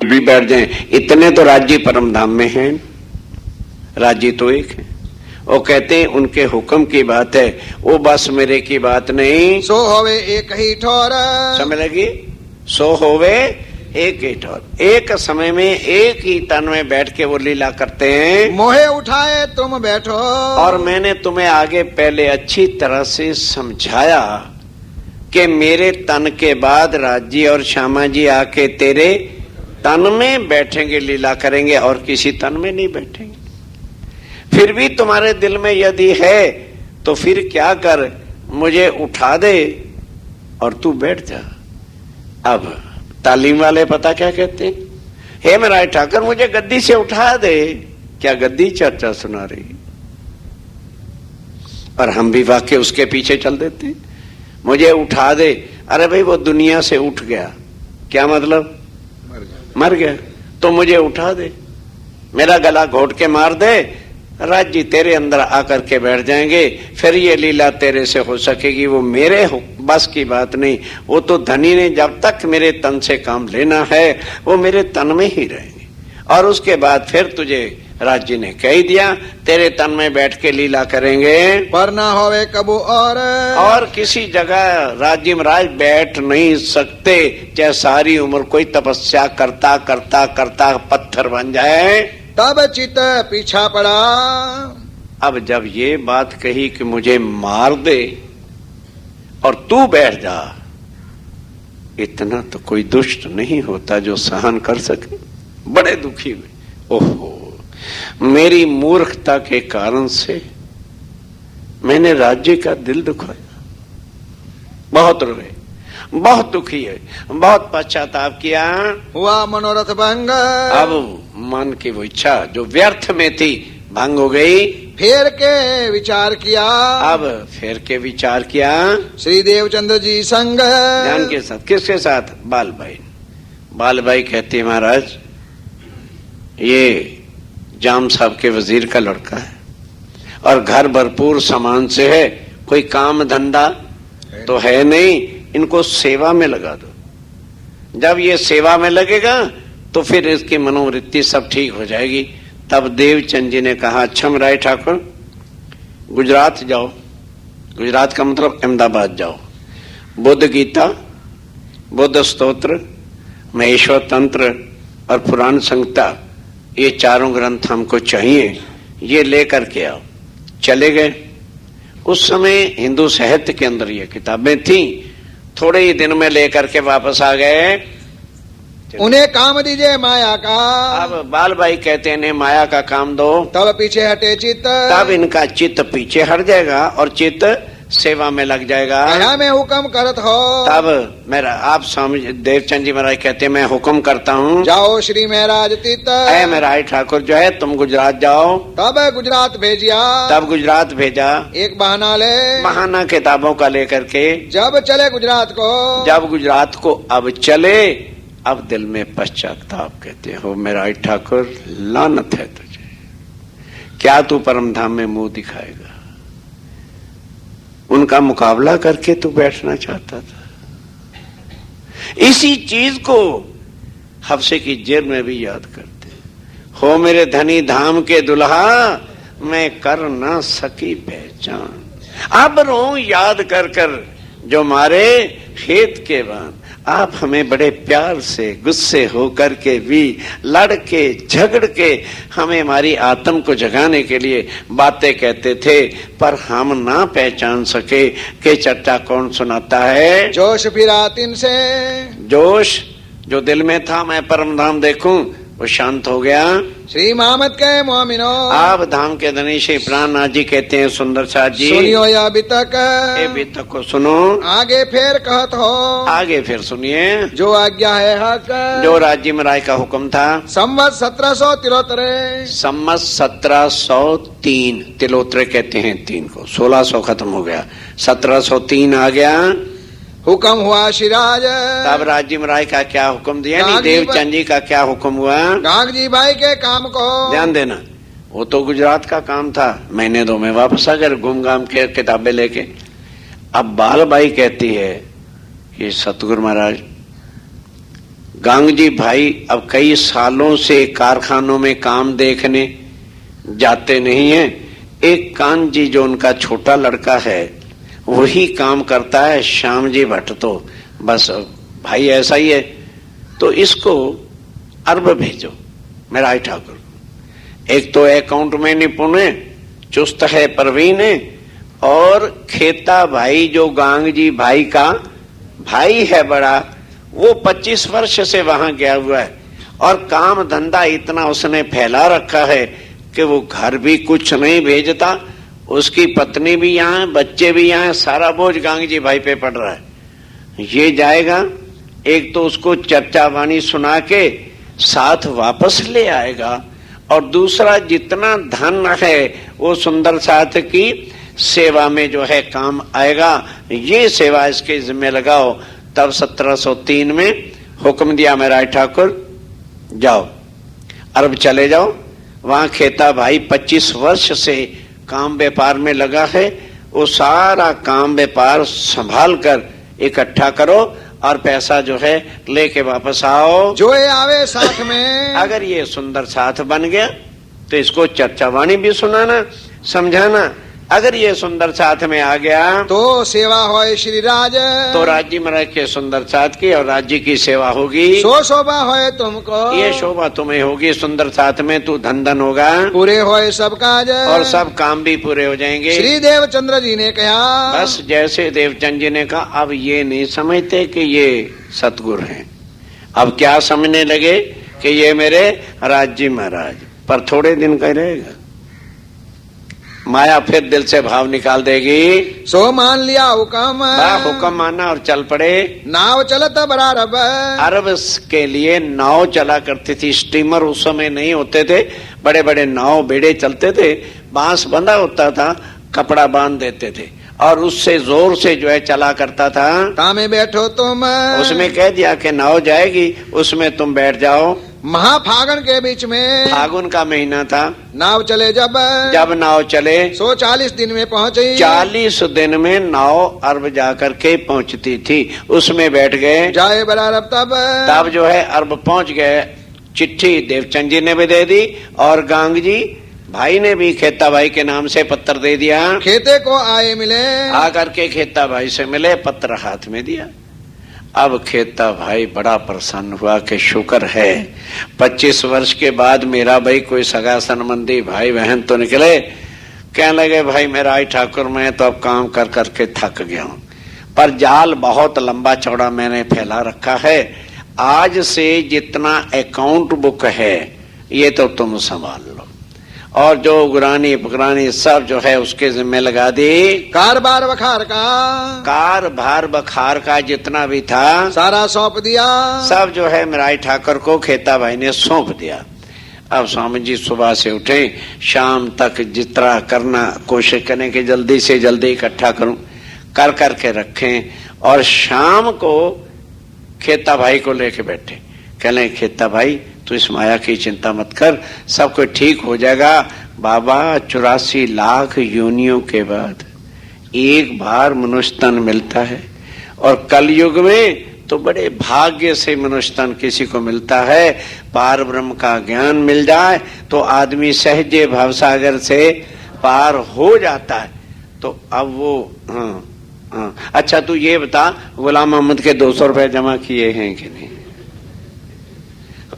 भी बैठ जाए। इतने तो राज्य परम धाम में हैं, राज्य तो एक है। वो कहते हैं उनके हुक्म की बात है, वो बस मेरे की बात नहीं। सो होवे एक ही ठोर, समझ लगी? सो होवे एक ही ठोर, एक समय में एक ही तन में बैठ के वो लीला करते हैं। मोहे उठाए तुम बैठो, और मैंने तुम्हें आगे पहले अच्छी तरह से समझाया कि मेरे तन के बाद राज्य और श्यामा जी आके तेरे तन में बैठेंगे, लीला करेंगे, और किसी तन में नहीं बैठेंगे। फिर भी तुम्हारे दिल में यदि है तो फिर क्या कर, मुझे उठा दे और तू बैठ जा। अब तालीम वाले पता क्या कहते हैं, हे मेरा ठाकर मुझे गद्दी से उठा दे। क्या गद्दी चर्चा सुना रही? और हम भी वाक्य उसके पीछे चल देते, मुझे उठा दे। अरे भाई वो दुनिया से उठ गया, क्या मतलब? मर गया। तो मुझे उठा दे, मेरा गला घोट के मार दे, राज्य तेरे अंदर आकर के बैठ जाएंगे, फिर ये लीला तेरे से हो सकेगी। वो मेरे बस की बात नहीं, वो तो धनी ने जब तक मेरे तन से काम लेना है वो मेरे तन में ही रहेंगे। और उसके बाद फिर तुझे राज्य ने कह दिया तेरे तन में बैठ के लीला करेंगे, पर ना होवे कबू और किसी जगह राज्य महाराज बैठ नहीं सकते, चाहे सारी उम्र कोई तपस्या करता करता करता पत्थर बन जाए। तब चित पीछा पड़ा। अब जब ये बात कही कि मुझे मार दे और तू बैठ जा, इतना तो कोई दुष्ट नहीं होता जो सहन कर सके। बड़े दुखी हुए, ओहो मेरी मूर्खता के कारण से मैंने राज्य का दिल दुखाया। बहुत रोए, बहुत दुखी है, बहुत पश्चाताप किया, हुआ मनोरथ भंग। अब मन की वो इच्छा जो व्यर्थ में थी भंग हो गई। फेर के विचार किया, अब फेर के विचार किया श्री देवचंद्र जी संग, ध्यान के साथ। किसके साथ? बालबाई। बालबाई कहती है महाराज ये जाम साहब के वजीर का लड़का है और घर भरपूर सामान से है, कोई काम धंधा तो है नहीं, इनको सेवा में लगा दो। जब ये सेवा में लगेगा तो फिर इसकी मनोवृत्ति सब ठीक हो जाएगी। तब देवचंद जी ने कहा अच्छा राय ठाकुर गुजरात जाओ, गुजरात का मतलब अहमदाबाद जाओ, बुद्ध गीता, बुद्ध स्तोत्र, महेश्वर तंत्र और पुराण संहिता, ये चारों ग्रंथ हमको चाहिए, ये लेकर के आओ। चले गए। उस समय हिंदू साहित्य के अंदर ये किताबें थी, थोड़े ही दिन में लेकर के वापस आ गए। उन्हें काम दीजिए माया का। अब बालबाई कहते हैं इन्हें माया का काम दो, तब पीछे हटे चित्त, तब इनका चित्त पीछे हट जाएगा और चित्त सेवा में लग जाएगा। मैं हुक्म करत हो, तब मेरा आप स्वामी देवचंद जी महाराज कहते हैं मैं हुक्म करता हूँ, जाओ श्री महाराज तीत। महाराज ठाकुर जो है तुम गुजरात जाओ। तब गुजरात भेजिया, तब गुजरात भेजा। एक बहाना ले, बहाना किताबों का लेकर के जब चले गुजरात को, जब गुजरात को अब चले, अब दिल में पश्चाताप कहते हो मेरा ठाकुर लानत है तुझे, क्या तू परम धाम में मुंह दिखाएगा? उनका मुकाबला करके तू बैठना चाहता था। इसी चीज को हफ्से की जेल में भी याद करते हो, मेरे धनी धाम के दुल्हा मैं कर ना सकी पहचान। अब रो याद कर कर जो मारे खेत के बान। आप हमें बड़े प्यार से गुस्से होकर के भी लड़ के झगड़ के हमें हमारी आत्म को जगाने के लिए बातें कहते थे, पर हम ना पहचान सके कि चट्टा कौन सुनाता है। जोश फिरा तिन से, जोश जो दिल में था मैं परम धाम देखूं वो शांत हो गया। श्री मोहम्मद के मोमिनो, आप धाम के धनी श्री प्राणनाथ जी कहते हैं सुंदर साथ जी सुनियो या बितक, ये बितक को सुनो, आगे फिर कहत हो, आगे फिर सुनिए, जो आज्ञा है हक, जो राज्य में राय का हुक्म था। संवत 1773, संवत 1703, तिलोत्तरे कहते हैं 3 को, 1600 खत्म हो गया, 1703 आ गया। हुक्म हुआ शिराज, तब राज्य में राय का क्या हुक्म दिया? नहीं देवचंद जी का क्या हुक्म हुआ? गांग जी भाई के काम को ध्यान देना, वो तो गुजरात का काम था, महीने 2 में वापस आ गए घूम घाम के किताबें लेके। अब बालबाई कहती है कि सतगुरु महाराज गांगजी भाई अब कई सालों से कारखानों में काम देखने जाते नहीं हैं। एक कान जी जो उनका छोटा लड़का है वही काम करता है, श्याम जी भट्ट तो बस भाई ऐसा ही है। तो इसको अरब भेजो मेरा ठाकुर। एक तो अकाउंट में निपुण है, चुस्त है, प्रवीण है, और खेता भाई जो गांगजी भाई का भाई है बड़ा, वो 25 वर्ष से वहां गया हुआ है और काम धंधा इतना उसने फैला रखा है कि वो घर भी कुछ नहीं भेजता, उसकी पत्नी भी यहाँ है, बच्चे भी यहाँ है, सारा बोझ गांगजी भाई पे पड़ रहा है। ये जाएगा, एक तो उसको चर्चा वाणी सुना के साथ वापस ले आएगा, और दूसरा जितना धन है वो सुंदर साथ की सेवा में जो है काम आएगा। ये सेवा इसके जिम्मे लगाओ। तब 1703 में हुक्म दिया मेरा ठाकुर, जाओ अरब चले जाओ, वहां खेता भाई 25 वर्ष से काम व्यापार में लगा है, वो सारा काम व्यापार संभाल कर इकट्ठा करो और पैसा जो है लेके वापस आओ। जो ये आवे साथ में। अगर ये सुंदर साथ बन गया तो इसको चर्चा वाणी भी सुनाना, समझाना। अगर ये सुंदर साथ में आ गया तो सेवा होए श्री राज, तो राज्य में रह के सुंदर साथ की और राज्य की सेवा होगी। सो शोभा होए तुमको, ये शोभा तुम्हें होगी। सुंदर साथ में तू धन धन होगा, पूरे होए सब काज, और सब काम भी पूरे हो जाएंगे। श्री देवचंद्र जी ने कहा, बस जैसे देवचंद जी ने कहा। अब ये नहीं समझते कि ये सतगुरु हैं, अब क्या समझने लगे कि ये मेरे राज्य महाराज। पर थोड़े दिन का रहेगा, माया फिर दिल से भाव निकाल देगी। सो मान लिया हुक्म, हुक्म माना और चल पड़े। नाव चलत बरारब, अरब के लिए नाव चला करती थी। स्टीमर उस समय नहीं होते थे, बड़े बड़े नाव बेड़े चलते थे, बांस बंधा होता था, कपड़ा बांध देते थे और उससे जोर से जो है चला करता था। तामे बैठो तुम, उसमें कह दिया कि नाव जाएगी, उसमें तुम बैठ जाओ। महाफागुन के बीच में, फागुन का महीना था, नाव चले जब नाव चले, 40 दिन में पहुंची। 40 दिन में नाव अरब जाकर के पहुंचती थी, उसमें बैठ गए। जाए बरारब तब जो है अरब पहुंच गए। चिट्ठी देवचंद जी ने भी दे दी और गांगजी भाई ने भी खेता भाई के नाम से पत्र दे दिया। खेते को आए मिले, आकर के खेता भाई से मिले, पत्र हाथ में दिया। अब खेता भाई बड़ा प्रसन्न हुआ कि शुक्र है 25 वर्ष के बाद मेरा भाई कोई सगा संबंधी भाई बहन तो निकले। कहने लगे, भाई मेरा आई ठाकुर, मैं तो अब काम कर करके थक गया हूं, पर जाल बहुत लंबा चौड़ा मैंने फैला रखा है। आज से जितना अकाउंट बुक है ये तो तुम संभाल लो, और जो गुरानी पुरानी सब जो है उसके जिम्मे लगा दी। कार बार बखार का, कार भार बखार का जितना भी था सारा सौंप दिया। सब जो है मेराई ठाकुर को खेता भाई ने सौंप दिया। अब स्वामी जी सुबह से उठे, शाम तक जितना करना कोशिश करें कि जल्दी से जल्दी इकट्ठा करूं, कर करके रखें, और शाम को खेता भाई को लेके बैठे। कहले, खेता भाई तू इस माया की चिंता मत कर, सब कुछ ठीक हो जाएगा। बाबा 84 लाख योनियों के बाद एक बार मनुष्य तन मिलता है, और कलयुग में तो बड़े भाग्य से मनुष्य तन किसी को मिलता है। पार ब्रह्म का ज्ञान मिल जाए तो आदमी सहजे भवसागर से पार हो जाता है। तो अब वो हाँ, अच्छा तू ये बता, गुलाम मोहम्मद के 200 रुपए जमा किए हैं कि नहीं?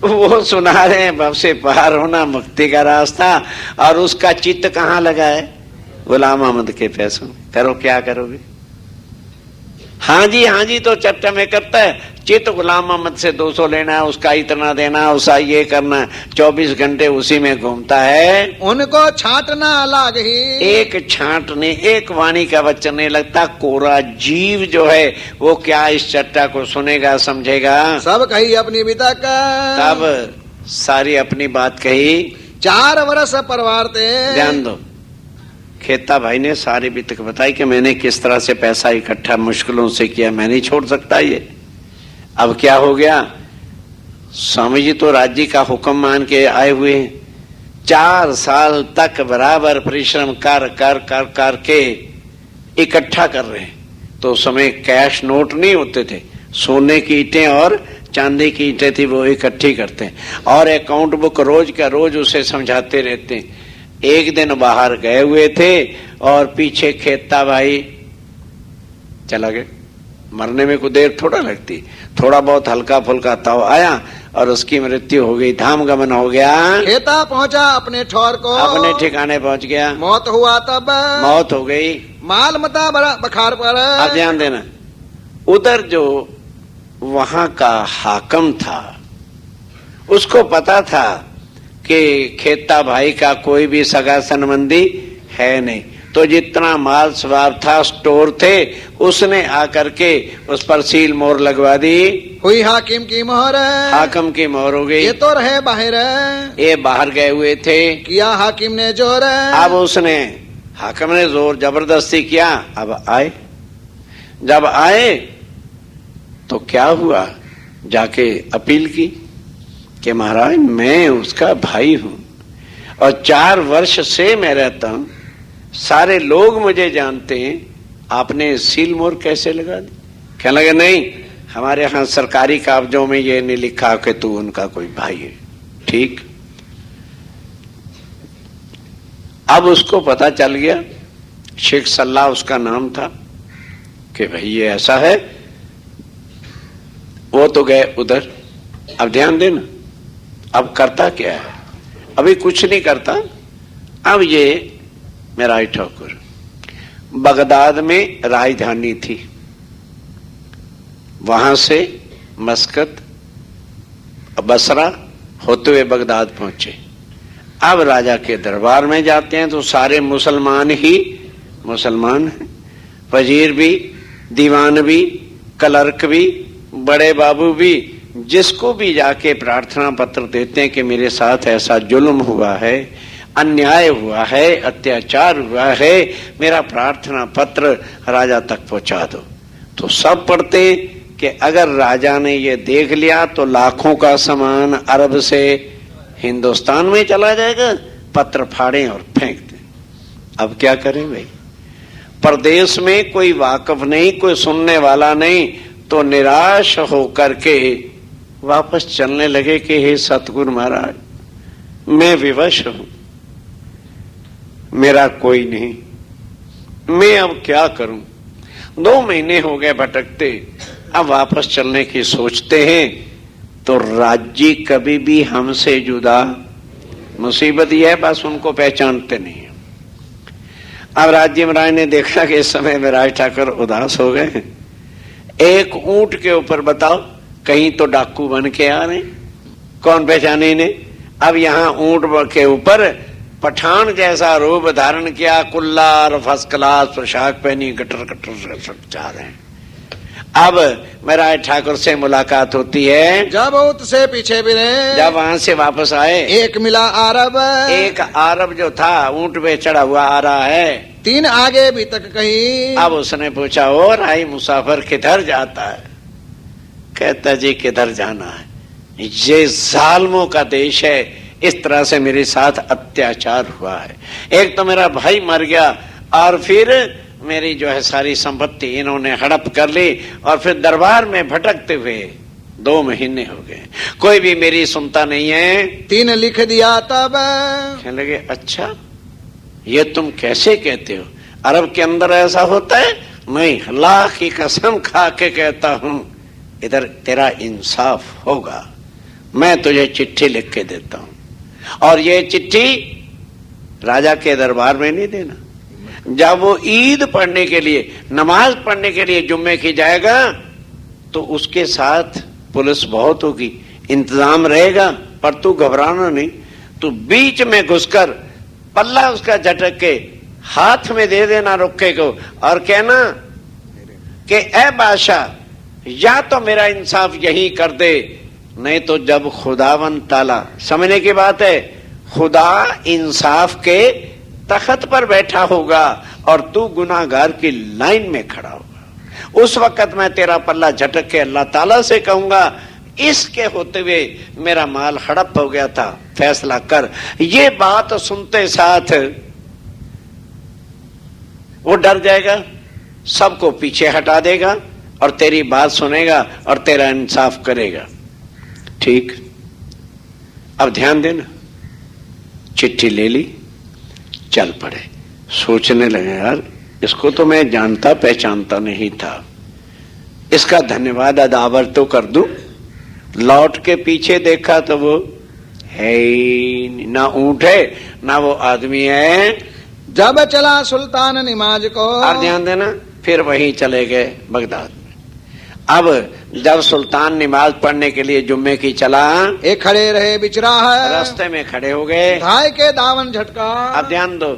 वो सुना रहे हैं भव से पार होना मुक्ति का रास्ता, और उसका चित्त कहाँ लगा है? गुलाम मोहम्मद के पैसों। करो क्या करोगे? हाँ जी तो चट्टा में करता है, चित्त गुलाम मोहम्मद से 200 लेना है, उसका इतना देना, उसका ये करना है, 24 घंटे उसी में घूमता है। उनको छांटना अलग ही, एक छांटने, एक वाणी का वचन नहीं लगता। कोरा जीव जो है वो क्या इस चट्टा को सुनेगा, समझेगा? सब कही अपनी बितक, तब सारी अपनी बात कही। 4 वर्ष परवार थे। ध्यान दो, खेता भाई ने सारी बितक बताई कि मैंने किस तरह से पैसा इकट्ठा मुश्किलों से किया, मैं नहीं छोड़ सकता ये। अब क्या हो गया, स्वामी जी तो राज्य का हुक्म मान के आए हुए हैं। 4 साल तक बराबर परिश्रम कर कर कर कर के इकट्ठा कर रहे हैं। तो उस समय कैश नोट नहीं होते थे, सोने की ईंटें और चांदी की ईंटें थी वो इकट्ठी करते हैं और अकाउंट बुक रोज का रोज उसे समझाते रहते हैं। एक दिन बाहर गए हुए थे और पीछे खेता भाई चला गया। मरने में कुछ देर थोड़ा लगती, थोड़ा बहुत हल्का फुल्का ताव आया और उसकी मृत्यु हो गई, धाम गमन हो गया। खेता पहुंचा अपने ठौर को, अपने ठिकाने पहुंच गया। मौत हुआ तब, मौत हो गई। माल मता बखार पर। अब ध्यान देना, उधर जो वहां का हाकम था उसको पता था कि खेता भाई का कोई भी सगा संबंधी है नहीं, तो जितना माल स्वभाव था स्टोर थे उसने आकर के उस पर सील मोहर लगवा दी। हुई हाकिम की मोहर, हाकिम की मोहर हो गई। ये तो रहे बाहर, ये बाहर गए हुए थे। किया हाकिम ने जोर, अब उसने हाकिम ने जोर जबरदस्ती किया। अब आए, जब आए तो क्या हुआ, जाके अपील की कि महाराज मैं उसका भाई हूं और 4 वर्ष से मैं रहता हूं, सारे लोग मुझे जानते हैं, आपने सील मोहर कैसे लगा दी? कहने लगे नहीं, हमारे यहां सरकारी कागजों में ये नहीं लिखा कि तू उनका कोई भाई है। ठीक, अब उसको पता चल गया, शेख सल्लाह उसका नाम था, कि भाई ये ऐसा है। वो तो गए उधर। अब ध्यान देना, अब करता क्या है? अभी कुछ नहीं करता। अब ये मेरा ठाकुर बगदाद में राजधानी थी, वहां से मस्कत बसरा होते हुए बगदाद पहुंचे। अब राजा के दरबार में जाते हैं तो सारे मुसलमान ही मुसलमान हैं, वजीर भी, दीवान भी, क्लर्क भी, बड़े बाबू भी, जिसको भी जाके प्रार्थना पत्र देते हैं कि मेरे साथ ऐसा जुल्म हुआ है, अन्याय हुआ है, अत्याचार हुआ है, मेरा प्रार्थना पत्र राजा तक पहुंचा दो। तो सब पढ़ते कि अगर राजा ने ये देख लिया तो लाखों का सामान अरब से हिंदुस्तान में चला जाएगा, पत्र फाड़ें और फेंक दें। अब क्या करें भाई? प्रदेश में कोई वाकफ नहीं, कोई सुनने वाला नहीं, तो निराश होकर के वापस चलने लगे कि हे सतगुरु महाराज, मैं विवश हूं, मेरा कोई नहीं, मैं अब क्या करूं? 2 महीने हो गए भटकते, अब वापस चलने की सोचते हैं तो राज्य कभी भी हमसे जुदा, मुसीबत यह है बस उनको पहचानते नहीं है। अब राज्य महाराज ने देखा कि इस समय में राज ठाकर उदास हो गए। एक ऊंट के ऊपर बताओ, कहीं तो डाकू बन के आ रहे, कौन पहचाने इन्हें? अब यहाँ ऊंट के ऊपर पठान जैसा रूप धारण किया, कुल्ला और फर्स्ट क्लास पोशाक पहनी, गटर गटर जा रहे हैं। अब मेरा ठाकुर से मुलाकात होती है, जब उससे पीछे भी रहे, जब वहां से वापस आए, एक मिला अरब, एक अरब जो था ऊंट पे चढ़ा हुआ आ रहा है, 3 आगे भी तक कहीं। अब उसने पूछा, और आई मुसाफिर किधर जाता है? कहता जी किधर जाना है, ये जालिमों का देश है, इस तरह से मेरे साथ अत्याचार हुआ है, एक तो मेरा भाई मर गया और फिर मेरी जो है सारी संपत्ति इन्होंने हड़प कर ली, और फिर दरबार में भटकते हुए 2 महीने हो गए, कोई भी मेरी सुनता नहीं है। 3 लिख दिया तब। कहने लगे अच्छा ये तुम कैसे कहते हो, अरब के अंदर ऐसा होता है? नहीं, अल्लाह की कसम खा के कहता हूं इधर तेरा इंसाफ होगा, मैं तुझे चिट्ठी लिख के देता हूं, और ये चिट्ठी राजा के दरबार में नहीं देना। जब वो ईद पढ़ने के लिए, नमाज पढ़ने के लिए जुम्मे की जाएगा तो उसके साथ पुलिस बहुत होगी, इंतजाम रहेगा, पर तू घबराना नहीं, तू बीच में घुसकर पल्ला उसका झटक के हाथ में दे देना रुक्के को और कहना कि ए बादशाह, या तो मेरा इंसाफ यही कर दे, नहीं तो जब खुदावन ताला, समझने की बात है, खुदा इंसाफ के तख्त पर बैठा होगा और तू गुनाहगार की लाइन में खड़ा होगा, उस वक्त मैं तेरा पल्ला झटक के अल्लाह ताला से कहूंगा इसके होते हुए मेरा माल हड़प हो गया था, फैसला कर। ये बात सुनते साथ वो डर जाएगा, सबको पीछे हटा देगा और तेरी बात सुनेगा और तेरा इंसाफ करेगा। ठीक, अब ध्यान देना। चिट्ठी ले ली, चल पड़े। सोचने लगे यार इसको तो मैं जानता पहचानता नहीं था, इसका धन्यवाद अदावर तो कर दूं। लौट के पीछे देखा तो वो है ही नहीं, ना ऊंट है ना वो आदमी है। जब चला सुल्तान निमाज को, और ध्यान देना, फिर वहीं चले गए बगदाद में। अब जब सुल्तान नमाज पढ़ने के लिए जुम्मे की चला, एक खड़े रहे बिचरा है, रास्ते में खड़े हो गए, धाय के दावन झटका। अब ध्यान दो,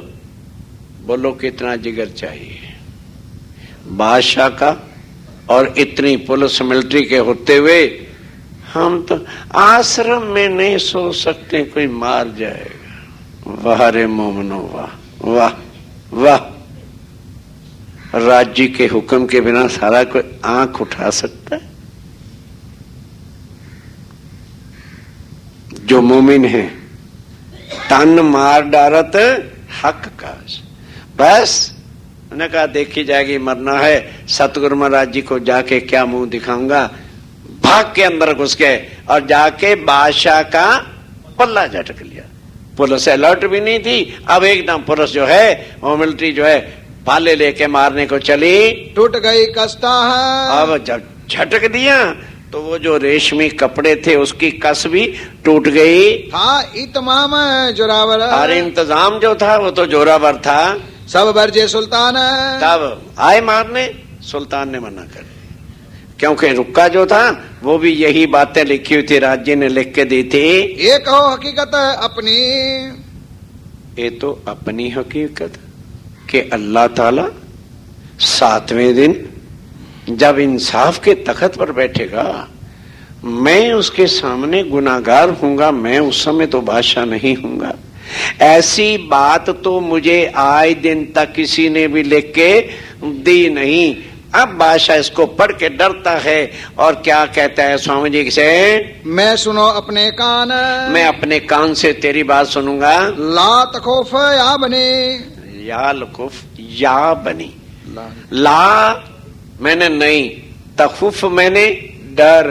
बोलो कितना जिगर चाहिए बादशाह का, और इतनी पुलिस मिलिट्री के होते हुए हम तो आश्रम में नहीं सो सकते, कोई मार जाएगा। वाह रे मोमनो वाह वाह वाह। राज्य के हुक्म के बिना सारा कोई आंख उठा सकता है? जो मोमिन है तन मार डारत हक का, बस उन्होंने कहा देखी जाएगी, मरना है। सतगुरु महाराज जी को जाके क्या मुंह दिखाऊंगा। भाग के अंदर घुस गए और जाके बादशाह का पल्ला झटक लिया। पुलिस अलर्ट भी नहीं थी, अब एकदम पुलिस जो है वो मिलिट्री जो है भाले लेके मारने को चली। टूट गई कस्ता है, अब जब झटक दिया तो वो जो रेशमी कपड़े थे उसकी कस भी टूट गई। था इतमाम जोरावर, और इंतजाम जो था वो तो जोरावर था। सब बरजे सुल्तान। तब आए मारने, सुल्तान ने मना कर दिया, क्योंकि रुक्का जो था वो भी यही बातें लिखी हुई थी, राज्य ने लिख के दी थी। ये कहो हकीकत अपनी, ये तो अपनी हकीकत कि अल्लाह ताला 7वें दिन जब इंसाफ के तख्त पर बैठेगा, मैं उसके सामने गुनाहगार हूंगा, मैं उस समय तो बादशाह नहीं हूंगा। ऐसी बात तो मुझे आए दिन तक किसी ने भी लिख के दी नहीं। अब बादशाह इसको पढ़ के डरता है और क्या कहता है स्वामी जी से, मैं सुनो अपने कान, मैं अपने कान से तेरी बात सुनूंगा। ला तखौफ या बने, या लकुफ या बनी, ला मैंने नहीं, तखुफ मैंने डर,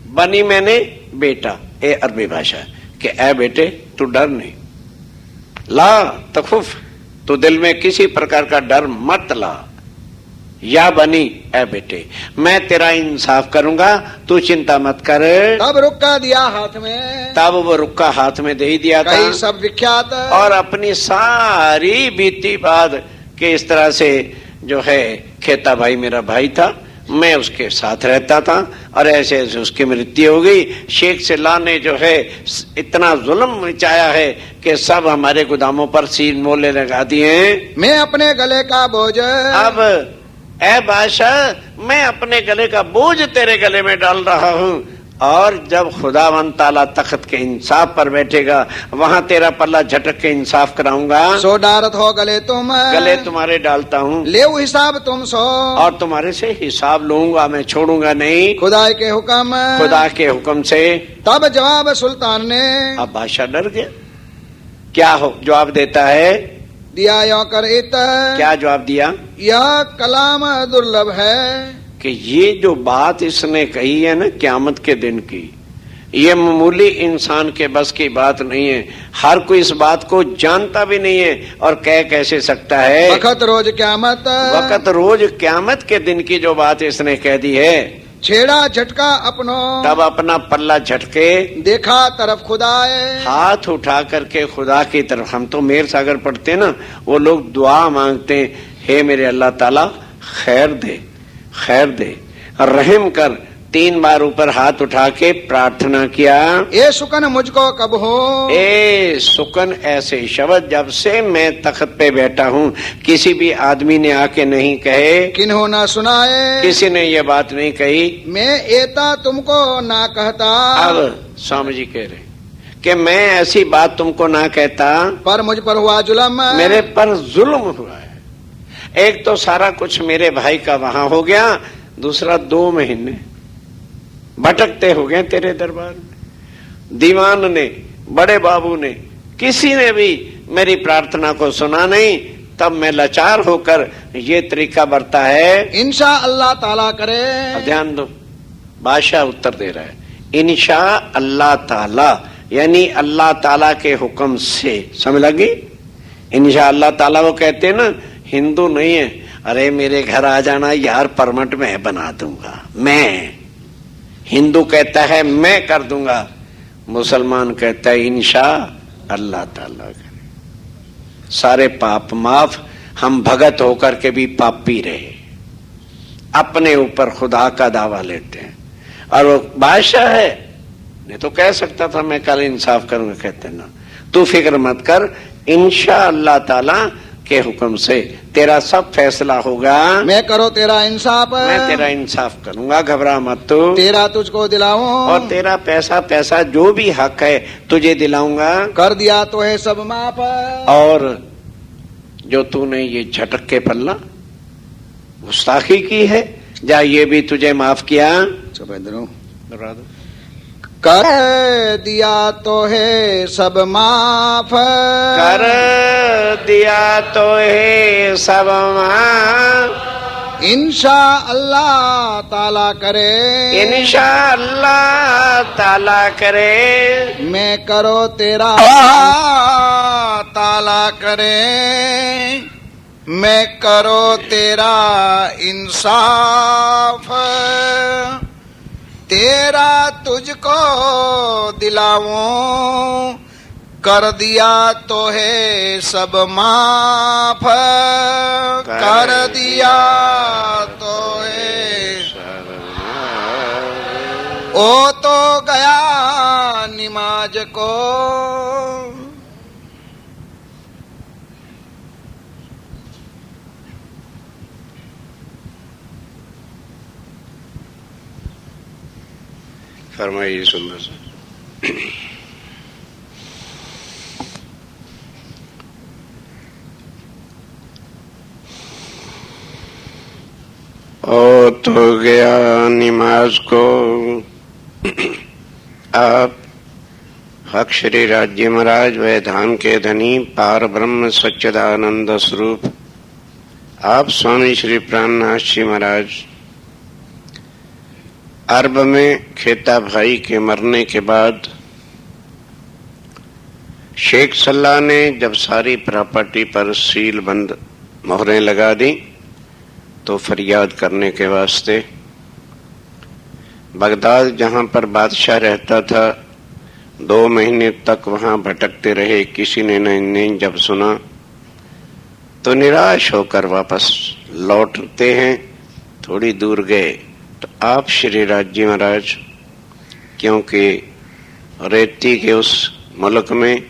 बनी मैंने बेटा। ए अरबी भाषा कि ए बेटे तू डर नहीं, ला तखुफ तू दिल में किसी प्रकार का डर मत ला। या बनी ए बेटे मैं तेरा इंसाफ करूंगा, तू चिंता मत कर। तब रुक्का दिया हाथ में, तब वो रुक्का हाथ में दे ही दिया था। कई सब विख्यात और अपनी सारी बीती बात कि इस तरह से जो है खेता भाई मेरा भाई था, मैं उसके साथ रहता था और ऐसे ऐसे उसकी मृत्यु हो गई। शेख सिल्ला ने जो है इतना जुल्म मचाया है कि सब हमारे गोदामों पर सील मोले लगा दिए हैं। मैं अपने गले का बोझ, अब ए बादशाह मैं अपने गले का बोझ तेरे गले में डाल रहा हूं, और जब खुदावंद ताला तख्त के इंसाफ पर बैठेगा वहां तेरा पल्ला झटक के इंसाफ कराऊंगा। सो डारत हो गले तुम, गले तुम्हारे डालता हूं, ले हिसाब तुम सो, और तुम्हारे से हिसाब लूंगा, मैं छोड़ूंगा नहीं खुदा के हुक्म, खुदा के हुक्म से। तब जवाब सुल्तान ने, अब बादशाह डर गया। क्या हो जवाब देता है, दिया यो कर इत, क्या जवाब दिया, यह कलाम दुर्लभ है कि ये जो बात इसने कही है ना क़यामत के दिन की, ये मामूली इंसान के बस की बात नहीं है। हर कोई इस बात को जानता भी नहीं है और कह कैसे सकता है। वक़्त रोज क़यामत, वक़्त रोज क़यामत के दिन की जो बात इसने कह दी है। छेड़ा झटका अपनो, तब अपना पल्ला झटके, देखा तरफ खुदाए, हाथ उठा करके खुदा की तरफ। हम तो मेर सागर पढ़ते ना, वो लोग दुआ मांगते हैं, हे मेरे अल्लाह ताला खैर दे, खैर दे, रहम कर। 3 बार ऊपर हाथ उठा के प्रार्थना किया। ए सुकन मुझको कब हो, ए सुकन ऐसे शब्द जब से मैं तख्त पे बैठा हूँ किसी भी आदमी ने आके नहीं कहे, किन्हों ना सुनाए, किसी ने ये बात नहीं कही। मैं एता तुमको ना कहता, अब स्वामी जी कह रहे कि मैं ऐसी बात तुमको ना कहता, पर मुझ पर हुआ जुल्म, मेरे पर जुल्म हुआ है। एक तो सारा कुछ मेरे भाई का वहां हो गया, दूसरा 2 महीने भटकते हो गए तेरे दरबार में। दीवान ने, बड़े बाबू ने, किसी ने भी मेरी प्रार्थना को सुना नहीं। तब मैं लाचार होकर ये तरीका बरता है। इंशा अल्लाह ताला करे, अब ध्यान दो, बादशाह उत्तर दे रहा है, इंशा अल्लाह ताला, यानी अल्लाह ताला के हुक्म से। समझ लगी? इंशा अल्लाह ताला वो कहते हैं ना, हिंदू नहीं है, अरे मेरे घर आ जाना यार, परमिट मैं बना दूंगा। मैं, हिंदू कहता है मैं कर दूंगा, मुसलमान कहता है इंशा अल्लाह ताला करे। सारे पाप माफ, हम भगत होकर के भी पापी रहे, अपने ऊपर खुदा का दावा लेते हैं। और वो बादशाह है, नहीं तो कह सकता था मैं कल इंसाफ करूंगा, कहते ना तू फिक्र मत कर, इंशा अल्लाह ताला के हुक्म से तेरा सब फैसला होगा। मैं करो तेरा इंसाफ, मैं तेरा इंसाफ करूंगा, घबरा मत तू। तेरा तुझको दिलाऊं, और तेरा पैसा जो भी हक है तुझे दिलाऊंगा। कर दिया तो है सब माफ। और जो तूने ये झटक के पल्ला गुस्ताखी की है, जा ये भी तुझे माफ किया। कर दिया तो है सब माफ, कर दिया तो है सब माफ। इंशा अल्लाह ताला करे, इंशा अल्लाह ताला करे। मैं करो तेरा ताला करे, मैं करो तेरा इंसाफ। तेरा तुझको दिलाऊं, कर दिया तो है सब माफ। कर दिया तो है ओ तो गया नमाज को। फरमाइए सुंदर से। ओ तो गया नमाज को। आप हक श्री राज्य महाराज वैधान के धनी पार ब्रह्म सच्चिदानंद स्वरूप आप स्वामी श्री प्राणनाथ जी महाराज अरब में खेता भाई के मरने के बाद शेख सल्लाह ने जब सारी प्रॉपर्टी पर सील बंद मोहरें लगा दी तो फरियाद करने के वास्ते बगदाद जहां पर बादशाह रहता था 2 महीने तक वहां भटकते रहे। किसी ने नहीं जब सुना तो निराश होकर वापस लौटते हैं। थोड़ी दूर गए तो आप श्री राज्य महाराज, क्योंकि रेती के उस मुल्क में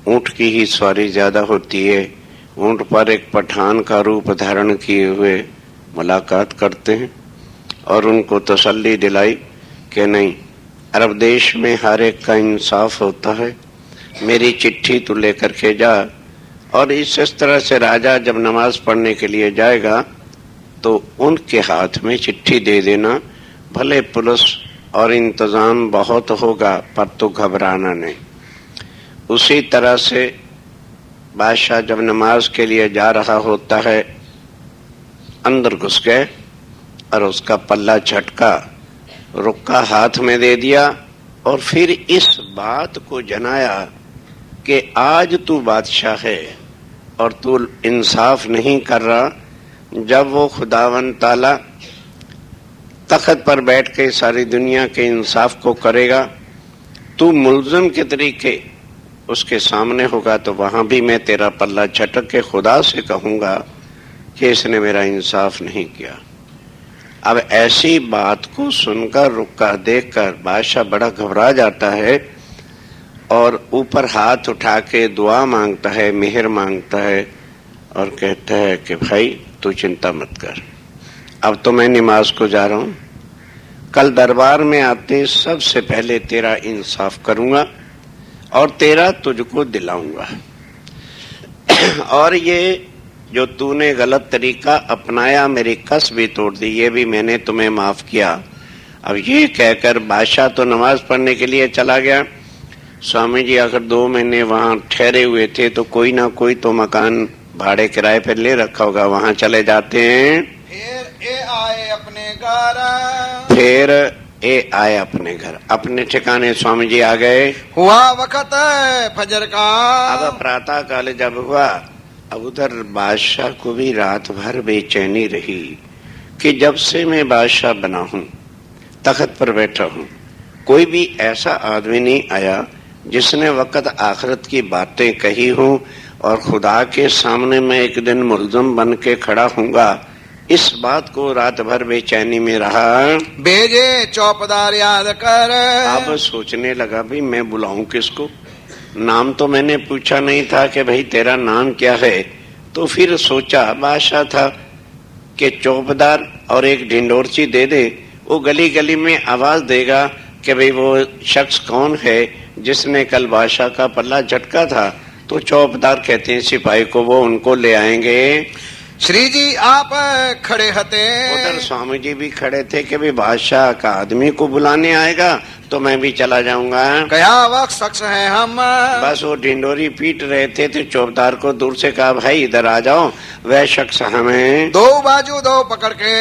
ऊंट की ही सवारी ज्यादा होती है, ऊंट पर एक पठान का रूप धारण किए हुए मुलाकात करते हैं और उनको तसल्ली दिलाई कि नहीं, अरब देश में हर एक का इंसाफ होता है, मेरी चिट्ठी तू लेकर के जा। और इस तरह से राजा जब नमाज पढ़ने के लिए जाएगा तो उनके हाथ में चिट्ठी दे देना, भले पुलिस और इंतजाम बहुत होगा पर तो घबराना नहीं। उसी तरह से बादशाह जब नमाज के लिए जा रहा होता है अंदर घुस गए और उसका पल्ला झटका, रुक्का हाथ में दे दिया और फिर इस बात को जनाया कि आज तू बादशाह है और तू इंसाफ नहीं कर रहा। जब वो खुदावंद ताला तख्त पर बैठ के सारी दुनिया के इंसाफ को करेगा, तू मुल्ज़िम के तरीके उसके सामने होगा तो वहां भी मैं तेरा पल्ला झटक के खुदा से कहूंगा कि इसने मेरा इंसाफ नहीं किया। अब ऐसी बात को सुनकर रुक्का देखकर बादशाह बड़ा घबरा जाता है और ऊपर हाथ उठा के दुआ मांगता है, मेहर मांगता है और कहता है कि भाई तू चिंता मत कर, अब तो मैं नमाज को जा रहा हूं, कल दरबार में आते सबसे पहले तेरा इंसाफ करूंगा और तेरा तुझको दिलाऊंगा। और ये जो तूने गलत तरीका अपनाया, मेरी कस भी तोड़ दी, ये भी मैंने तुम्हें माफ किया। अब ये कहकर बादशाह तो नमाज पढ़ने के लिए चला गया। स्वामी जी अगर 2 महीने वहां ठहरे हुए थे तो कोई ना कोई तो मकान भाड़े किराए पर ले रखा होगा, वहां चले जाते हैं। फिर ए आए अपने घर, फिर ये आए अपने घर, अपने ठिकाने स्वामी जी आ गए। हुआ वक्त फजर का। अब प्रातः काल जब हुआ, अब उधर बादशाह को भी रात भर बेचैनी रही कि जब से मैं बादशाह बना हूं, तख्त पर बैठा हूं, कोई भी ऐसा आदमी नहीं आया जिसने वक्त आखिरत की बातें कही हो और खुदा के सामने मैं एक दिन मुल्ज़म बन के खड़ा हूंगा। इस बात को रात भर बेचैनी में रहा। भेजे चौपदार याद कर। अब सोचने लगा भी मैं बुलाऊं किसको, नाम तो मैंने पूछा नहीं था कि भाई तेरा नाम क्या है। तो फिर सोचा बादशाह था कि चौपदार और एक ढिंडोरची दे दे, वो गली गली में आवाज देगा कि भाई वो शख्स कौन है जिसने कल बादशाह का पल्ला झटका था। तो चौपदार कहते हैं सिपाही को, वो उनको ले आएंगे। श्री जी आप खड़े हते। उधर स्वामी जी भी खड़े थे कि भाई बादशाह का आदमी को बुलाने आएगा तो मैं भी चला जाऊंगा। कया वक्त शख्स है हम। बस वो ढिंडोरी पीट रहे थे तो चौबदार को दूर से कहा भाई इधर आ जाओ, वह शख्स हमें। दो बाजू दो पकड़ के।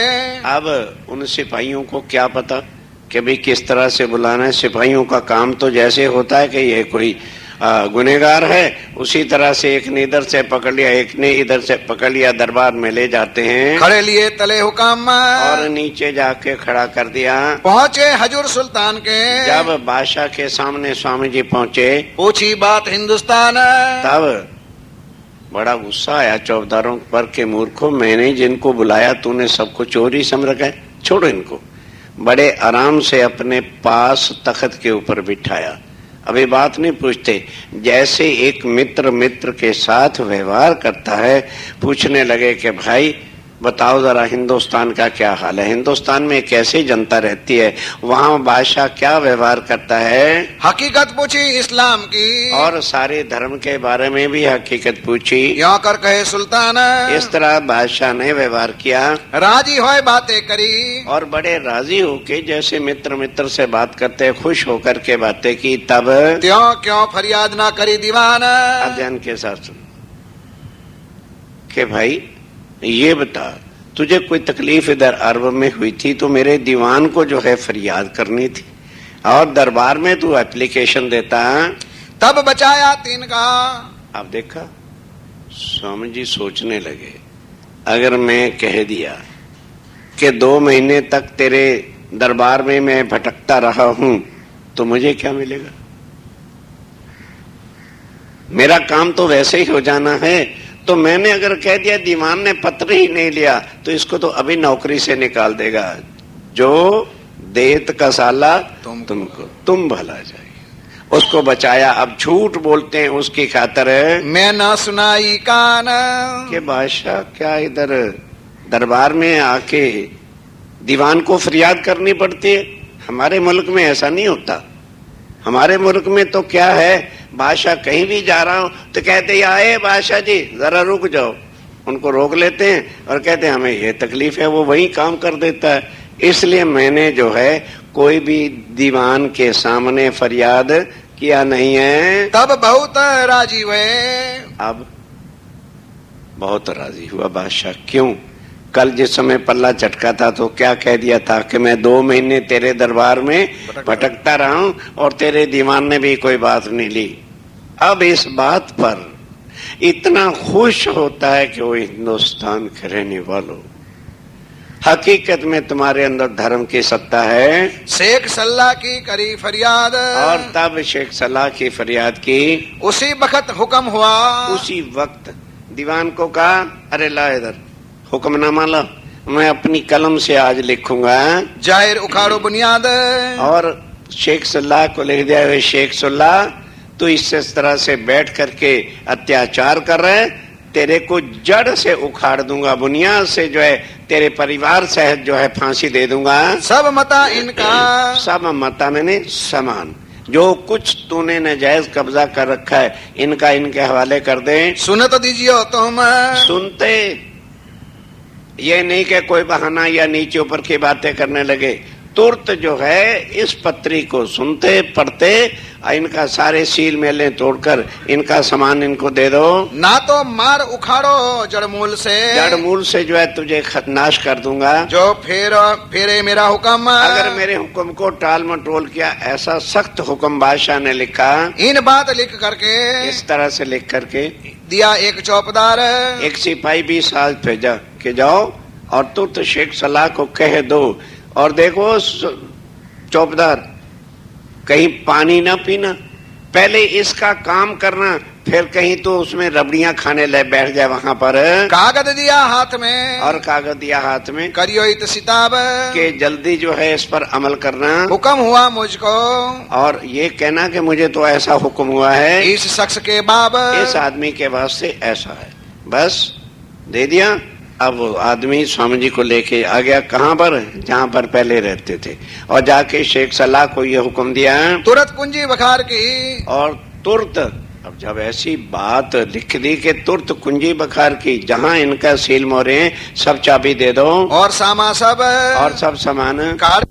अब उन सिपाहियों को क्या पता कि भाई किस तरह से बुलाना है। सिपाहियों का काम तो जैसे होता है कि ये कोई गुनहगार है, उसी तरह से एक ने इधर से पकड़ लिया, एक ने इधर से पकड़ लिया, दरबार में ले जाते हैं। खड़े लिए तले हुकाम और नीचे जाके खड़ा कर दिया। पहुँचे हजूर सुल्तान के। जब बादशाह के सामने स्वामी जी पहुँचे, पूछी बात हिंदुस्तान। तब बड़ा गुस्सा आया चौबदारों पर के मूर्खों, मैंने जिनको बुलाया तूने सबको चोरी समझ रखा है, छोड़ो इनको। बड़े आराम से अपने पास तख्त के ऊपर बिठाया। अभी बात नहीं पूछते, जैसे एक मित्र मित्र के साथ व्यवहार करता है। पूछने लगे कि भाई बताओ जरा हिंदुस्तान का क्या हाल है, हिंदुस्तान में कैसे जनता रहती है, वहाँ बादशाह क्या व्यवहार करता है। हकीकत पूछी इस्लाम की और सारे धर्म के बारे में भी हकीकत पूछी। यहाँ कर कहे सुल्तान। इस तरह बादशाह ने व्यवहार किया। राजी होए बातें करी और बड़े राजी होके जैसे मित्र मित्र से बात करते खुश होकर के बातें की। तब त्यों क्यों फरियाद ना करी दीवान। अध्ययन के साथ सुन के भाई ये बता, तुझे कोई तकलीफ इधर अरब में हुई थी तो मेरे दीवान को जो है फरियाद करनी थी, और दरबार में तू एप्लीकेशन देता। तब बचाया तीन का। अब देखा स्वामी जी सोचने लगे, अगर मैं कह दिया कि 2 महीने तक तेरे दरबार में मैं भटकता रहा हूं तो मुझे क्या मिलेगा, मेरा काम तो वैसे ही हो जाना है। तो मैंने अगर कह दिया दीवान ने पत्र ही नहीं लिया तो इसको तो अभी नौकरी से निकाल देगा। जो देत का साला तुमको तुम भला जाएगी। उसको बचाया। अब झूठ बोलते हैं उसकी खातर। मैं ना सुनाई कान के बादशाह क्या इधर दरबार में आके दीवान को फरियाद करनी पड़ती है। हमारे मुल्क में ऐसा नहीं होता। हमारे मुल्क में तो क्या है, बादशाह कहीं भी जा रहा हो तो कहते आए बादशाह जी जरा रुक जाओ, उनको रोक लेते हैं और कहते हैं हमें ये तकलीफ है, वो वही काम कर देता है। इसलिए मैंने जो है कोई भी दीवान के सामने फरियाद किया नहीं है। तब बहुत राजी हुए। अब बहुत राजी हुआ बादशाह। क्यों? कल जिस समय पल्ला झटका था तो क्या कह दिया था कि मैं 2 महीने तेरे दरबार में भटकता रहा हूं और तेरे दीवान ने भी कोई बात नहीं ली। अब इस बात पर इतना खुश होता है कि वो हिंदुस्तान के रहने वालों, हकीकत में तुम्हारे अंदर धर्म की सत्ता है। शेख सल्लाह की करी फरियाद। और तब शेख सल्लाह की फरियाद की। उसी वक्त हुक्म हुआ। उसी वक्त दीवान को कहा अरे ला इधर हुक्मनामा ला, मैं अपनी कलम से आज लिखूंगा। जाहिर उखाड़ो बुनियाद। और शेख सल्लाह को लिख दिया, वे शेख सल्लाह तो इस तरह से बैठ करके अत्याचार कर रहे हैं, तेरे को जड़ से उखाड़ दूंगा, बुनियाद से जो है तेरे परिवार सहित जो है फांसी दे दूंगा। सब मता इनका। सब मता मैंने समान, जो कुछ तूने नाजायज कब्जा कर रखा है इनका इनके हवाले कर दे। सुन तो दीजिए तुम। सुनते ये नहीं कि कोई बहाना या नीचे ऊपर की बातें करने लगे। तुरंत जो है इस पत्री को सुनते पढ़ते इनका सारे सील मेले तोड़कर इनका सामान इनको दे दो, ना तो मार उखाड़ो जड़मूल से, जड़मूल से जो है तुझे नाश कर दूंगा, जो फेरे मेरा हुक्म, अगर मेरे हुक्म को टाल मटोल किया। ऐसा सख्त हुक्म बादशाह ने लिखा। इन बात लिख करके इस तरह से लिख करके दिया एक चौकीदार, एक सिपाही भी साथ भेजा कि जाओ और तुरंत शेख सलाह को कह दो। और देखो चौकीदार, कहीं पानी ना पीना, पहले इसका काम करना, फिर कहीं तो उसमें रबड़ियां खाने ले बैठ जाए वहां पर। कागज दिया हाथ में, और कागज दिया हाथ में, करियो इत सिताब, कि जल्दी जो है इस पर अमल करना। हुक्म हुआ मुझको, और ये कहना कि मुझे तो ऐसा हुक्म हुआ है, इस शख्स के बाब, इस आदमी के वास्ते ऐसा है। बस दे दिया। अब वो आदमी स्वामी जी को लेके आ गया, कहाँ पर, जहाँ पर पहले रहते थे, और जाके शेख सलाह को ये हुक्म दिया, तुरंत कुंजी बखार की, और तुरंत। अब जब ऐसी बात लिख दी कि तुरंत कुंजी बखार की, जहाँ इनका सील मोहरे सब चाबी दे दो, और सामा सब, और सब सामान कार